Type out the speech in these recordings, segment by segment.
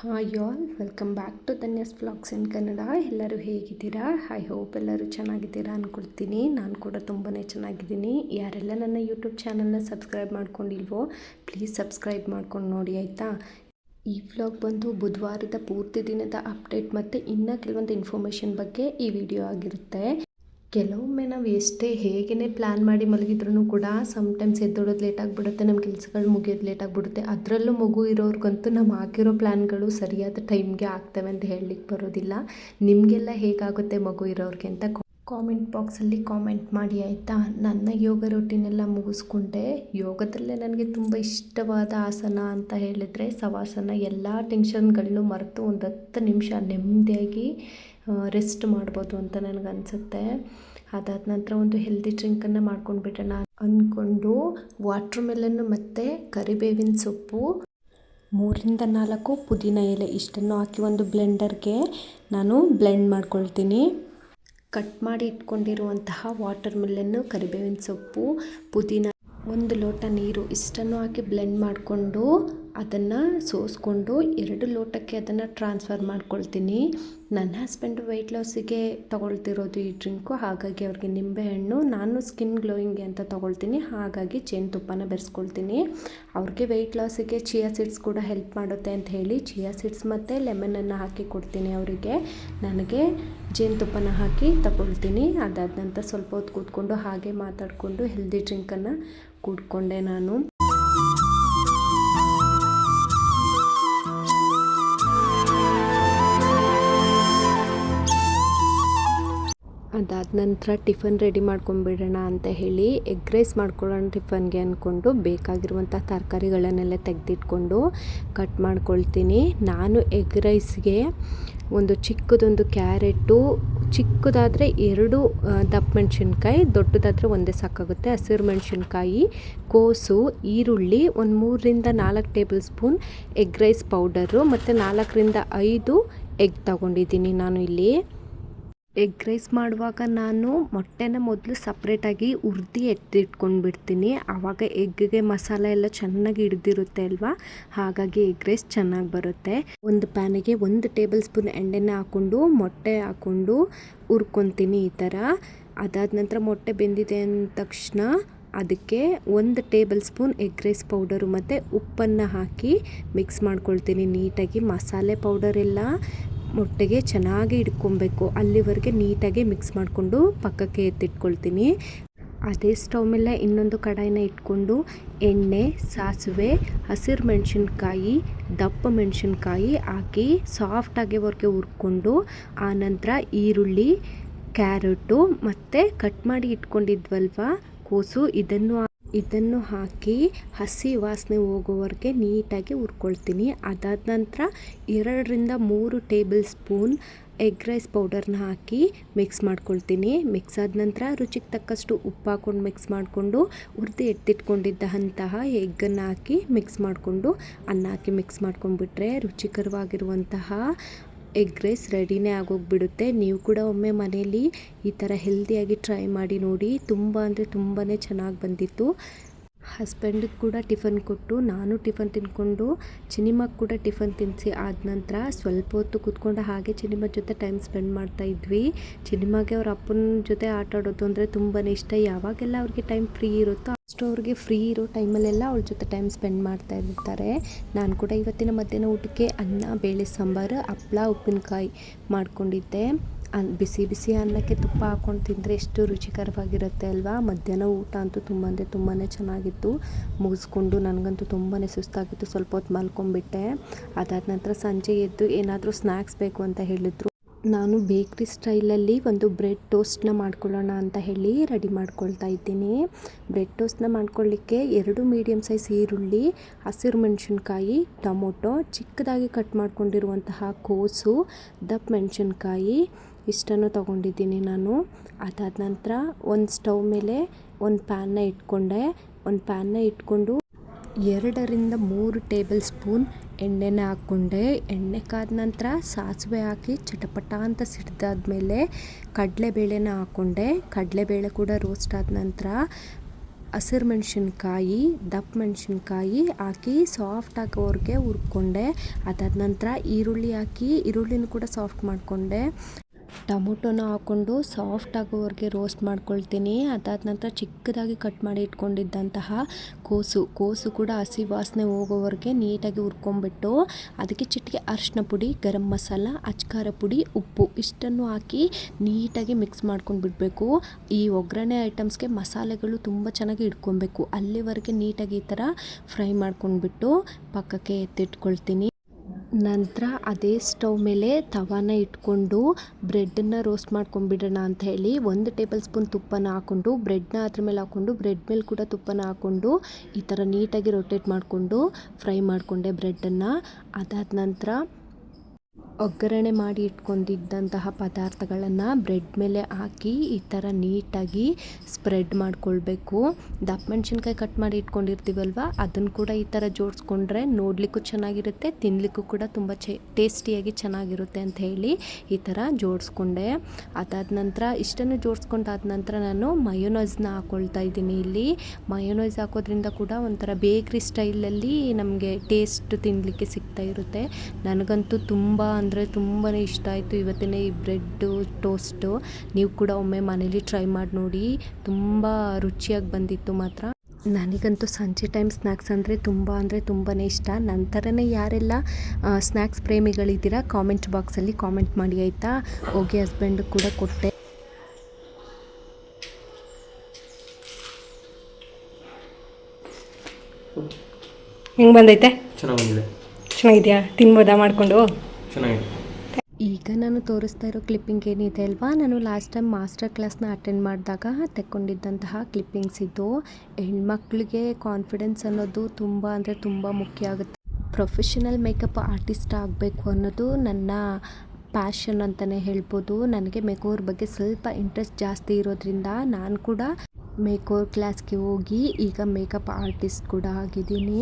Hi all, welcome back to Dhanya's vlogs in Kannada. ಎಲ್ಲರೂ ಹೇಗಿದ್ದೀರಾ? I hope ಎಲ್ಲರೂ ಚೆನ್ನಾಗಿದ್ದೀರಾ ಅಂದ್ಕೊಳ್ತೀನಿ. ನಾನು ಕೂಡ ತುಂಬಾ ಚೆನ್ನಾಗಿದ್ದೀನಿ. ಯಾರೆಲ್ಲ ನನ್ನ ಯೂಟ್ಯೂಬ್ ಚಾನಲ್ನ ಸಬ್ಸ್ಕ್ರೈಬ್ ಮಾಡ್ಕೊಂಡಿಲ್ವೋ ಪ್ಲೀಸ್ ಸಬ್ಸ್ಕ್ರೈಬ್ ಮಾಡ್ಕೊಂಡು ನೋಡಿ ಆಯಿತಾ. ಈ ವ್ಲಾಗ್ ಬಂದು ಬುಧವಾರದ ಪೂರ್ತಿ ದಿನದ ಅಪ್ಡೇಟ್ ಮತ್ತು ಇನ್ನೂ ಕೆಲವೊಂದು ಇನ್ಫಾರ್ಮೇಷನ್ ಬಗ್ಗೆ ಈ ವಿಡಿಯೋ ಆಗಿರುತ್ತೆ. ಕೆಲವೊಮ್ಮೆ ನಾವು ಎಷ್ಟೇ ಹೇಗೇ ಪ್ಲ್ಯಾನ್ ಮಾಡಿ ಮಲಗಿದ್ರೂ ಕೂಡ ಸಮ್ಟೈಮ್ಸ್ ಎದ್ದೊಳೋದು ಲೇಟ್ ಆಗಿಬಿಡುತ್ತೆ, ನಮ್ಮ ಕೆಲಸಗಳು ಮುಗಿಯೋದು ಲೇಟ್ ಆಗಿಬಿಡುತ್ತೆ. ಅದರಲ್ಲೂ ಮಗು ಇರೋರ್ಗಂತೂ ನಾವು ಹಾಕಿರೋ ಪ್ಲ್ಯಾನ್ಗಳು ಸರಿಯಾದ ಟೈಮ್ಗೆ ಆಗ್ತವೆ ಅಂತ ಹೇಳಲಿಕ್ಕೆ ಬರೋದಿಲ್ಲ. ನಿಮಗೆಲ್ಲ ಹೇಗಾಗುತ್ತೆ ಮಗು ಇರೋರಿಗೆ ಅಂತ ಕಾಮೆಂಟ್ ಬಾಕ್ಸಲ್ಲಿ ಕಾಮೆಂಟ್ ಮಾಡಿ ಆಯಿತಾ. ನನ್ನ ಯೋಗ ರೂಟೀನೆಲ್ಲ ಮುಗಿಸ್ಕೊಂಡೆ. ಯೋಗದಲ್ಲೇ ನನಗೆ ತುಂಬ ಇಷ್ಟವಾದ ಆಸನ ಅಂತ ಹೇಳಿದರೆ ಶವಾಸನ. ಎಲ್ಲ ಟೆನ್ಷನ್ಗಳನ್ನೂ ಮರೆತು ಒಂದು 10 ನಿಮಿಷ ನೆಮ್ಮದಿಯಾಗಿ ರೆಸ್ಟ್ ಮಾಡ್ಬೋದು ಅಂತ ನನಗನ್ಸುತ್ತೆ. ಅದಾದ ನಂತರ ಒಂದು ಹೆಲ್ದಿ ಡ್ರಿಂಕನ್ನು ಮಾಡ್ಕೊಂಡು ಬಿಡೋಣ ಅಂದ್ಕೊಂಡು ವಾಟ್ರ್ ಮೆಲನ್ನು ಮತ್ತು ಕರಿಬೇವಿನ ಸೊಪ್ಪು 3-4 ಪುದೀನ ಎಲೆ ಇಷ್ಟನ್ನು ಹಾಕಿ ಒಂದು ಬ್ಲೆಂಡರ್ಗೆ ನಾನು ಬ್ಲೆಂಡ್ ಮಾಡ್ಕೊಳ್ತೀನಿ. ಕಟ್ ಮಾಡಿ ಇಟ್ಕೊಂಡಿರುವಂತಹ ವಾಟರ್ ಮೆಲನ್ನು, ಕರಿಬೇವಿನ ಸೊಪ್ಪು, ಪುದೀನ, 1 ಲೋಟ ನೀರು ಇಷ್ಟನ್ನು ಹಾಕಿ ಬ್ಲೆಂಡ್ ಮಾಡಿಕೊಂಡು ಅದನ್ನು ಸೋಸ್ಕೊಂಡು 2 ಲೋಟಕ್ಕೆ ಅದನ್ನು ಟ್ರಾನ್ಸ್ಫರ್ ಮಾಡ್ಕೊಳ್ತೀನಿ. ನನ್ನ ಹಸ್ಬೆಂಡು ವೆಯ್ಟ್ ಲಾಸಿಗೆ ತೊಗೊಳ್ತಿರೋದು ಈ ಡ್ರಿಂಕು, ಹಾಗಾಗಿ ಅವ್ರಿಗೆ ನಿಂಬೆಹಣ್ಣು, ನಾನು ಸ್ಕಿನ್ ಗ್ಲೋಯಿಂಗ್ಗೆ ಅಂತ ತೊಗೊಳ್ತೀನಿ, ಹಾಗಾಗಿ ಜೇನುತುಪ್ಪನ ಬೆರೆಸ್ಕೊಳ್ತೀನಿ. ಅವ್ರಿಗೆ ವೆಯ್ಟ್ ಲಾಸಿಗೆ ಚಿಯಾ ಸೀಡ್ಸ್ ಕೂಡ ಹೆಲ್ಪ್ ಮಾಡುತ್ತೆ ಅಂತ ಹೇಳಿ ಚಿಯಾ ಸೀಡ್ಸ್ ಮತ್ತು ಲೆಮನನ್ನು ಹಾಕಿ ಕೊಡ್ತೀನಿ ಅವರಿಗೆ. ನನಗೆ ಜೇನುತುಪ್ಪನ ಹಾಕಿ ತಗೊಳ್ತೀನಿ. ಅದಾದ ನಂತರ ಸ್ವಲ್ಪ ಹೊತ್ತು ಕೂತ್ಕೊಂಡು ಹಾಗೆ ಮಾತಾಡಿಕೊಂಡು ಹೆಲ್ದಿ ಡ್ರಿಂಕನ್ನು ಕುಡ್ಕೊಂಡೆ ನಾನು. ಅದಾದ ನಂತರ ಟಿಫನ್ ರೆಡಿ ಮಾಡ್ಕೊಂಬಿಡೋಣ ಅಂತ ಹೇಳಿ ಎಗ್ ರೈಸ್ ಮಾಡ್ಕೊಳ್ಳೋಣ ಟಿಫನ್ಗೆ ಅಂದ್ಕೊಂಡು ಬೇಕಾಗಿರುವಂಥ ತರಕಾರಿಗಳನ್ನೆಲ್ಲ ತೆಗೆದಿಟ್ಕೊಂಡು ಕಟ್ ಮಾಡ್ಕೊಳ್ತೀನಿ. ನಾನು ಎಗ್ ರೈಸ್ಗೆ ಒಂದು ಚಿಕ್ಕದೊಂದು ಕ್ಯಾರೆಟು, ಚಿಕ್ಕದಾದರೆ 2 ದಪ್ಪ ಮೆಣಸಿನ್ಕಾಯಿ, ದೊಡ್ಡದಾದರೆ ಒಂದೇ ಸಾಕಾಗುತ್ತೆ, ಹಸಿರು ಮೆಣಸಿನ್ಕಾಯಿ, ಕೋಸು, ಈರುಳ್ಳಿ, ಒಂದು 3-4 tablespoon egg rice powder ಮತ್ತು 4-5 ಎಗ್ ತಗೊಂಡಿದ್ದೀನಿ ನಾನು ಇಲ್ಲಿ. ಎಗ್ ರೈಸ್ ಮಾಡುವಾಗ ನಾನು ಮೊಟ್ಟೆನ ಮೊದಲು ಸಪ್ರೇಟಾಗಿ ಹುರಿದು ಎತ್ತಿಟ್ಕೊಂಡು ಬಿಡ್ತೀನಿ. ಆವಾಗ ಎಗ್ಗೆ ಮಸಾಲೆ ಎಲ್ಲ ಚೆನ್ನಾಗಿ ಹಿಡ್ದಿರುತ್ತೆ ಅಲ್ವಾ, ಹಾಗಾಗಿ ಎಗ್ ರೈಸ್ ಚೆನ್ನಾಗಿ ಬರುತ್ತೆ. ಒಂದು ಪ್ಯಾನಿಗೆ 1 ಟೇಬಲ್ ಸ್ಪೂನ್ ಎಣ್ಣೆನ ಹಾಕ್ಕೊಂಡು ಮೊಟ್ಟೆ ಹಾಕ್ಕೊಂಡು ಹುರ್ಕೊತೀನಿ ಈ ಥರ. ಅದಾದ ನಂತರ ಮೊಟ್ಟೆ ಬೆಂದಿದೆ ಅಂದ ತಕ್ಷಣ ಅದಕ್ಕೆ 1 tablespoon egg rice powder ಮತ್ತು ಉಪ್ಪನ್ನು ಹಾಕಿ ಮಿಕ್ಸ್ ಮಾಡ್ಕೊಳ್ತೀನಿ ನೀಟಾಗಿ. ಮಸಾಲೆ ಪೌಡರೆಲ್ಲ ಮೊಟ್ಟೆಗೆ ಚೆನ್ನಾಗಿ ಹಿಡ್ಕೊಬೇಕು, ಅಲ್ಲಿವರೆಗೆ ನೀಟಾಗಿ ಮಿಕ್ಸ್ ಮಾಡಿಕೊಂಡು ಪಕ್ಕಕ್ಕೆ ಎತ್ತಿಟ್ಕೊಳ್ತೀನಿ. ಅದೇ ಸ್ಟವ್ ಮೇಲೆ ಇನ್ನೊಂದು ಕಡಾಯಿನ ಇಟ್ಕೊಂಡು ಎಣ್ಣೆ, ಸಾಸಿವೆ, ಹಸಿರು ಮೆಣಸಿನ್ಕಾಯಿ, ದಪ್ಪ ಮೆಣಸಿನ್ಕಾಯಿ ಹಾಕಿ ಸಾಫ್ಟಾಗಿವರೆಗೆ ಹುರ್ಕೊಂಡು ಆನಂತರ ಈರುಳ್ಳಿ, ಕ್ಯಾರೆಟು ಮತ್ತು ಕಟ್ ಮಾಡಿ ಇಟ್ಕೊಂಡಿದ್ವಲ್ವ ಕೋಸು, ಇದನ್ನು ಹಾಕಿ ಹಸಿ ವಾಸನೆ ಹೋಗೋವರೆಗೆ ನೀಟಾಗಿ ಹುರ್ಕೊಳ್ತೀನಿ. ಅದಾದ ನಂತರ 2-3 ಟೇಬಲ್ ಸ್ಪೂನ್ ಎಗ್ ರೈಸ್ ಪೌಡರ್ನ ಹಾಕಿ ಮಿಕ್ಸ್ ಮಾಡ್ಕೊಳ್ತೀನಿ. ಮಿಕ್ಸ್ ಆದ ನಂತರ ರುಚಿಗೆ ತಕ್ಕಷ್ಟು ಉಪ್ಪು ಹಾಕ್ಕೊಂಡು ಮಿಕ್ಸ್ ಮಾಡಿಕೊಂಡು ಹುರಿದು ಎತ್ತಿಟ್ಕೊಂಡಿದ್ದಂತಹ ಎಗ್ಗನ್ನು ಹಾಕಿ ಮಿಕ್ಸ್ ಮಾಡಿಕೊಂಡು ಅನ್ನ ಹಾಕಿ ಮಿಕ್ಸ್ ಮಾಡ್ಕೊಂಡ್ಬಿಟ್ರೆ ರುಚಿಕರವಾಗಿರುವಂತಹ ಎಗ್ ರೈಸ್ ರೆಡಿನೇ ಆಗೋಗಿಬಿಡುತ್ತೆ. ನೀವು ಕೂಡ ಒಮ್ಮೆ ಮನೇಲಿ ಈ ಥರ ಹೆಲ್ದಿಯಾಗಿ ಟ್ರೈ ಮಾಡಿ ನೋಡಿ. ತುಂಬ ಅಂದರೆ ತುಂಬಾ ಚೆನ್ನಾಗಿ ಬಂದಿತ್ತು. ಹಸ್ಬೆಂಡಿಗೆ ಕೂಡ ಟಿಫನ್ ಕೊಟ್ಟು ನಾನು ಟಿಫನ್ ತಿಂದ್ಕೊಂಡು ಚಿನಿಮಾಗೆ ಕೂಡ ಟಿಫನ್ ತಿನ್ನಿಸಿ ಆದ ನಂತರ ಸ್ವಲ್ಪ ಹೊತ್ತು ಕೂತ್ಕೊಂಡು ಹಾಗೆ ಚಿನಿಮಾ ಜೊತೆ ಟೈಮ್ ಸ್ಪೆಂಡ್ ಮಾಡ್ತಾ ಇದ್ವಿ. ಚಿನಿಮಾಗೆ ಅವ್ರ ಅಪ್ಪನ ಜೊತೆ ಆಟ ಆಡೋದು ಅಂದರೆ ತುಂಬಾ ಇಷ್ಟ. ಯಾವಾಗೆಲ್ಲ ಅವ್ರಿಗೆ ಟೈಮ್ ಫ್ರೀ ಇರುತ್ತೋ ಅಷ್ಟು ಅವ್ರಿಗೆ ಫ್ರೀ ಇರೋ ಟೈಮಲ್ಲೆಲ್ಲ ಅವಳ ಜೊತೆ ಟೈಮ್ ಸ್ಪೆಂಡ್ ಮಾಡ್ತಾ ಇರ್ತಾರೆ. ನಾನು ಕೂಡ ಇವತ್ತಿನ ಮಧ್ಯಾಹ್ನ ಊಟಕ್ಕೆ ಅನ್ನ, ಬೇಳೆ ಸಾಂಬಾರು, ಹಪ್ಪಳ, ಉಪ್ಪಿನಕಾಯಿ ಮಾಡ್ಕೊಂಡಿದ್ದೆ. ಬಿಸಿ ಬಿಸಿ ಅನ್ನಕ್ಕೆ ತುಪ್ಪ ಹಾಕ್ಕೊಂಡು ತಿಂದರೆ ಎಷ್ಟು ರುಚಿಕರವಾಗಿರುತ್ತೆ ಅಲ್ವಾ. ಮಧ್ಯಾಹ್ನ ಊಟ ಅಂತೂ ತುಂಬ ಅಂದರೆ ತುಂಬಾ ಚೆನ್ನಾಗಿತ್ತು. ಮುಗಿಸ್ಕೊಂಡು ನನಗಂತೂ ತುಂಬಾ ಸುಸ್ತಾಗಿತ್ತು, ಸ್ವಲ್ಪ ಹೊತ್ತು ಮಲ್ಕೊಂಡ್ಬಿಟ್ಟೆ. ಅದಾದ ನಂತರ ಸಂಜೆ ಎದ್ದು ಏನಾದರೂ ಸ್ನ್ಯಾಕ್ಸ್ ಬೇಕು ಅಂತ ಹೇಳಿದ್ರು. ನಾನು ಬೇಕ್ರಿ ಸ್ಟೈಲಲ್ಲಿ ಒಂದು ಬ್ರೆಡ್ ಟೋಸ್ಟ್ನ ಮಾಡ್ಕೊಳ್ಳೋಣ ಅಂತ ಹೇಳಿ ರೆಡಿ ಮಾಡ್ಕೊಳ್ತಾ ಇದ್ದೀನಿ. ಬ್ರೆಡ್ ಟೋಸ್ಟ್ನ ಮಾಡ್ಕೊಳ್ಳಿಕ್ಕೆ 2 ಮೀಡಿಯಮ್ ಸೈಜ್ ಈರುಳ್ಳಿ, ಹಸಿರು ಮೆಣಸಿನ್ಕಾಯಿ, ಟೊಮೊಟೊ, ಚಿಕ್ಕದಾಗಿ ಕಟ್ ಮಾಡ್ಕೊಂಡಿರುವಂತಹ ಕೋಸು, ದಪ್ಪ ಮೆಣಸಿನ್ಕಾಯಿ ಇಷ್ಟನ್ನು ತೊಗೊಂಡಿದ್ದೀನಿ ನಾನು. ಅದಾದ ನಂತರ ಒಂದು ಸ್ಟವ್ ಮೇಲೆ ಒಂದು ಪ್ಯಾನ್ನ ಇಟ್ಕೊಂಡು 2-3 ಟೇಬಲ್ ಸ್ಪೂನ್ ಎಣ್ಣೆನ ಹಾಕ್ಕೊಂಡೆ. ಎಣ್ಣೆ ಕಾದ ನಂತರ ಸಾಸಿವೆ ಹಾಕಿ ಚಟಪಟ ಅಂತ ಸಿಡ್ದಾದ್ಮೇಲೆ ಕಡಲೆಬೇಳೆನ ಹಾಕ್ಕೊಂಡೆ. ಕಡಲೆಬೇಳೆ ಕೂಡ ರೋಸ್ಟ್ ಆದ ನಂತರ ಹಸಿರು ಮೆಣಸಿನ್ಕಾಯಿ, ದಪ್ಪ ಮೆಣಸಿನ್ಕಾಯಿ ಹಾಕಿ ಸಾಫ್ಟ್ ಆಗೋವರೆಗೆ ಹುರ್ಕೊಂಡೆ. ಅದಾದ ನಂತರ ಈರುಳ್ಳಿ ಹಾಕಿ ಈರುಳ್ಳಿನೂ ಕೂಡ ಸಾಫ್ಟ್ ಮಾಡಿಕೊಂಡೆ. ಟೊಮೊಟೊನ ಹಾಕ್ಕೊಂಡು ಸಾಫ್ಟ್ ಆಗೋವರೆಗೆ ರೋಸ್ಟ್ ಮಾಡ್ಕೊಳ್ತೀನಿ. ಅದಾದ ನಂತರ ಚಿಕ್ಕದಾಗಿ ಕಟ್ ಮಾಡಿ ಇಟ್ಕೊಂಡಿದ್ದಂತಹ ಕೋಸು ಕೂಡ ಹಸಿ ವಾಸನೆ ಹೋಗೋವರೆಗೆ ನೀಟಾಗಿ ಹುರ್ಕೊಂಬಿಟ್ಟು ಅದಕ್ಕೆ ಚಿಟಿಕೆ ಅರಿಶಿನ ಪುಡಿ, ಗರಂ ಮಸಾಲ, ಅಚ್ಕಾರ ಪುಡಿ, ಉಪ್ಪು ಇಷ್ಟನ್ನು ಹಾಕಿ ನೀಟಾಗಿ ಮಿಕ್ಸ್ ಮಾಡ್ಕೊಂಡು ಬಿಡಬೇಕು. ಈ ಒಗ್ಗರಣೆ ಐಟಮ್ಸ್ಗೆ ಮಸಾಲೆಗಳು ತುಂಬ ಚೆನ್ನಾಗಿ ಇಟ್ಕೊಬೇಕು. ಅಲ್ಲಿವರೆಗೆ ನೀಟಾಗಿ ಈ ಥರ ಫ್ರೈ ಮಾಡ್ಕೊಂಡ್ಬಿಟ್ಟು ಪಕ್ಕಕ್ಕೆ ಎತ್ತಿಟ್ಕೊಳ್ತೀನಿ. ನಂತರ ಅದೇ ಸ್ಟವ್ ಮೇಲೆ ತವಾನ ಇಟ್ಕೊಂಡು ಬ್ರೆಡ್ಡನ್ನು ರೋಸ್ಟ್ ಮಾಡ್ಕೊಂಡ್ಬಿಡೋಣ ಅಂತ ಹೇಳಿ 1 ಟೇಬಲ್ ಸ್ಪೂನ್ ತುಪ್ಪನ ಹಾಕ್ಕೊಂಡು ಬ್ರೆಡ್ನ ಅದ್ರ ಮೇಲೆ ಹಾಕ್ಕೊಂಡು ಬ್ರೆಡ್ ಮೇಲೆ ಕೂಡ ತುಪ್ಪನ ಹಾಕ್ಕೊಂಡು ಈ ಥರ ನೀಟಾಗಿ ರೊಟೇಟ್ ಮಾಡಿಕೊಂಡು ಫ್ರೈ ಮಾಡಿಕೊಂಡೆ ಬ್ರೆಡ್ಡನ್ನು. ಅದಾದ ನಂತರ ಒಗ್ಗರಣೆ ಮಾಡಿ ಇಟ್ಕೊಂಡಿದ್ದಂತಹ ಪದಾರ್ಥಗಳನ್ನು ಬ್ರೆಡ್ ಮೇಲೆ ಹಾಕಿ ಈ ಥರ ನೀಟಾಗಿ ಸ್ಪ್ರೆಡ್ ಮಾಡ್ಕೊಳ್ಬೇಕು. ದಪ್ಪ ಮೆಣಸಿನ್ಕಾಯಿ ಕಟ್ ಮಾಡಿ ಇಟ್ಕೊಂಡಿರ್ತೀವಲ್ವ ಅದನ್ನು ಕೂಡ ಈ ಥರ ಜೋಡಿಸ್ಕೊಂಡ್ರೆ ನೋಡಲಿಕ್ಕೂ ಚೆನ್ನಾಗಿರುತ್ತೆ, ತಿನ್ನಲಿಕ್ಕೂ ಕೂಡ ತುಂಬ ಟೇಸ್ಟಿಯಾಗಿ ಚೆನ್ನಾಗಿರುತ್ತೆ ಅಂತ ಹೇಳಿ ಈ ಥರ ಜೋಡಿಸ್ಕೊಂಡೆ. ಅದಾದ ನಂತರ ಇಷ್ಟನ್ನು ಜೋಡಿಸ್ಕೊಂಡಾದ ನಂತರ ನಾನು ಮಯೋನೈಸ್ನ ಹಾಕ್ಕೊಳ್ತಾ ಇದ್ದೀನಿ. ಇಲ್ಲಿ ಮಯೋನೈಸ್ ಹಾಕೋದ್ರಿಂದ ಕೂಡ ಒಂಥರ ಬೇಕ್ರಿ ಸ್ಟೈಲಲ್ಲಿ ನಮಗೆ ಟೇಸ್ಟ್ ತಿನ್ನಲಿಕ್ಕೆ ಸಿಗ್ತಾ ಇರುತ್ತೆ. ನನಗಂತೂ ತುಂಬ ಅಂದರೆ ತುಂಬಾ ಇಷ್ಟ ಆಯಿತು ಇವತ್ತಿನ ಈ ಬ್ರೆಡ್ಡು ಟೋಸ್ಟು. ನೀವು ಕೂಡ ಒಮ್ಮೆ ಮನೇಲಿ ಟ್ರೈ ಮಾಡಿ ನೋಡಿ, ತುಂಬ ರುಚಿಯಾಗಿ ಬಂದಿತ್ತು ಮಾತ್ರ. ನನಗಂತೂ ಸಂಜೆ ಟೈಮ್ ಸ್ನ್ಯಾಕ್ಸ್ ಅಂದರೆ ತುಂಬಾ ಇಷ್ಟ. ನಂತರನೇ ಯಾರೆಲ್ಲ ಸ್ನ್ಯಾಕ್ಸ್ ಪ್ರೇಮಿಗಳಿದ್ದೀರಾ ಕಾಮೆಂಟ್ ಬಾಕ್ಸಲ್ಲಿ ಕಾಮೆಂಟ್ ಮಾಡಿ ಆಯಿತಾ. ಹೋಗಿ ಹಸ್ಬೆಂಡ್ ಕೂಡ ಕೊಟ್ಟೆ. ಹೆಂಗೆ ಬಂದೈತೆ? ಚೆನ್ನಾಗಿದೆಯಾ? ತಿನ್ಬೋದಾ ಮಾಡಿಕೊಂಡು? ಚೆನ್ನಾಗಿದೆ. ಈಗ ನಾನು ತೋರಿಸ್ತಾ ಇರೋ ಕ್ಲಿಪ್ಪಿಂಗ್ ಏನಿದೆ ಅಲ್ವಾ, ನಾನು ಲಾಸ್ಟ್ ಟೈಮ್ ಮಾಸ್ಟರ್ ಕ್ಲಾಸ್ನ ಅಟೆಂಡ್ ಮಾಡಿದಾಗ ತೆಕ್ಕೊಂಡಿದ್ದಂತಹ ಕ್ಲಿಪ್ಪಿಂಗ್ಸ್ ಇದು. ಹೆಣ್ಮಕ್ಳಿಗೆ ಕಾನ್ಫಿಡೆನ್ಸ್ ಅನ್ನೋದು ತುಂಬ ಮುಖ್ಯ ಆಗುತ್ತೆ. ಪ್ರೊಫೆಷನಲ್ ಮೇಕಪ್ ಆರ್ಟಿಸ್ಟ್ ಆಗಬೇಕು ಅನ್ನೋದು ನನ್ನ ಪ್ಯಾಷನ್ ಅಂತಲೇ ಹೇಳ್ಬೋದು. ನನಗೆ ಮೇಕೋವರ್ ಬಗ್ಗೆ ಸ್ವಲ್ಪ ಇಂಟ್ರೆಸ್ಟ್ ಜಾಸ್ತಿ ಇರೋದ್ರಿಂದ ನಾನು ಕೂಡ ಮೇಕೋವರ್ ಕ್ಲಾಸ್ಗೆ ಹೋಗಿ ಈಗ ಮೇಕಪ್ ಆರ್ಟಿಸ್ಟ್ ಕೂಡ ಆಗಿದ್ದೀನಿ.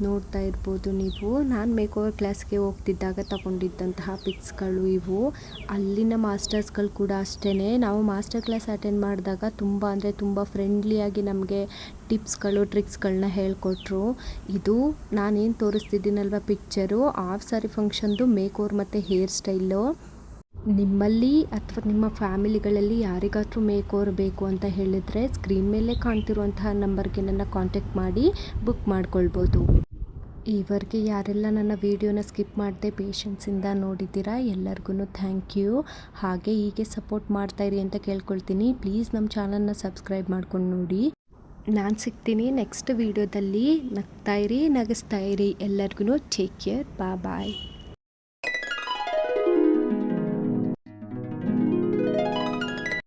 ನೋಡ್ತಾ ಇರ್ಬೋದು ನೀವು. ನಾನು ಮೇಕೋವರ್ ಕ್ಲಾಸ್ಗೆ ಹೋಗ್ತಿದ್ದಾಗ ತಗೊಂಡಿದ್ದಂತಹ ಪಿಕ್ಸ್ಗಳು ಇವು. ಅಲ್ಲಿನ ಮಾಸ್ಟರ್ಸ್ಗಳು ಕೂಡ ಅಷ್ಟೇ. ನಾವು ಮಾಸ್ಟರ್ ಕ್ಲಾಸ್ ಅಟೆಂಡ್ ಮಾಡಿದಾಗ ತುಂಬ ಫ್ರೆಂಡ್ಲಿಯಾಗಿ ನಮಗೆ ಟಿಪ್ಸ್ಗಳು ಟ್ರಿಕ್ಸ್ಗಳನ್ನ ಹೇಳ್ಕೊಟ್ರು. ಇದು ನಾನೇನು ತೋರಿಸ್ತಿದ್ದೀನಲ್ವ ಪಿಕ್ಚರು, ಹಾಫ್ ಸ್ಯಾರಿ ಫಂಕ್ಷನ್ದು ಮೇಕೋವರ್ ಮತ್ತು ಹೇರ್ ಸ್ಟೈಲು. ನಿಮ್ಮಲ್ಲಿ ಅಥವಾ ನಿಮ್ಮ ಫ್ಯಾಮಿಲಿಗಳಲ್ಲಿ ಯಾರಿಗಾದರೂ ಮೇಕೋವರ್ ಬೇಕು ಅಂತ ಹೇಳಿದರೆ ಸ್ಕ್ರೀನ್ ಮೇಲೆ ಕಾಣ್ತಿರುವಂತಹ ನಂಬರ್ಗೆ ನನ್ನ ಕಾಂಟ್ಯಾಕ್ಟ್ ಮಾಡಿ ಬುಕ್ ಮಾಡ್ಕೊಳ್ಬೋದು. ಈವರೆಗೆ ಯಾರೆಲ್ಲ ನನ್ನ ವಿಡಿಯೋನ ಸ್ಕಿಪ್ ಮಾಡದೆ ಪೇಷನ್ಸಿಂದ ನೋಡಿದ್ದೀರಾ ಎಲ್ಲರಿಗೂ ಥ್ಯಾಂಕ್ ಯು. ಹಾಗೆ ಹೀಗೆ ಸಪೋರ್ಟ್ ಮಾಡ್ತಾಯಿರಿ ಅಂತ ಕೇಳ್ಕೊಳ್ತೀನಿ. ಪ್ಲೀಸ್ ನಮ್ಮ ಚಾನಲ್ನ ಸಬ್ಸ್ಕ್ರೈಬ್ ಮಾಡ್ಕೊಂಡು ನೋಡಿ. ನಾನು ಸಿಗ್ತೀನಿ ನೆಕ್ಸ್ಟ್ ವಿಡಿಯೋದಲ್ಲಿ. ನಗ್ತಾಯಿರಿ, ನಗಿಸ್ತಾಯಿರಿ. ಎಲ್ಲರಿಗೂ ಟೇಕ್ ಕೇರ್, ಬಾಯ್.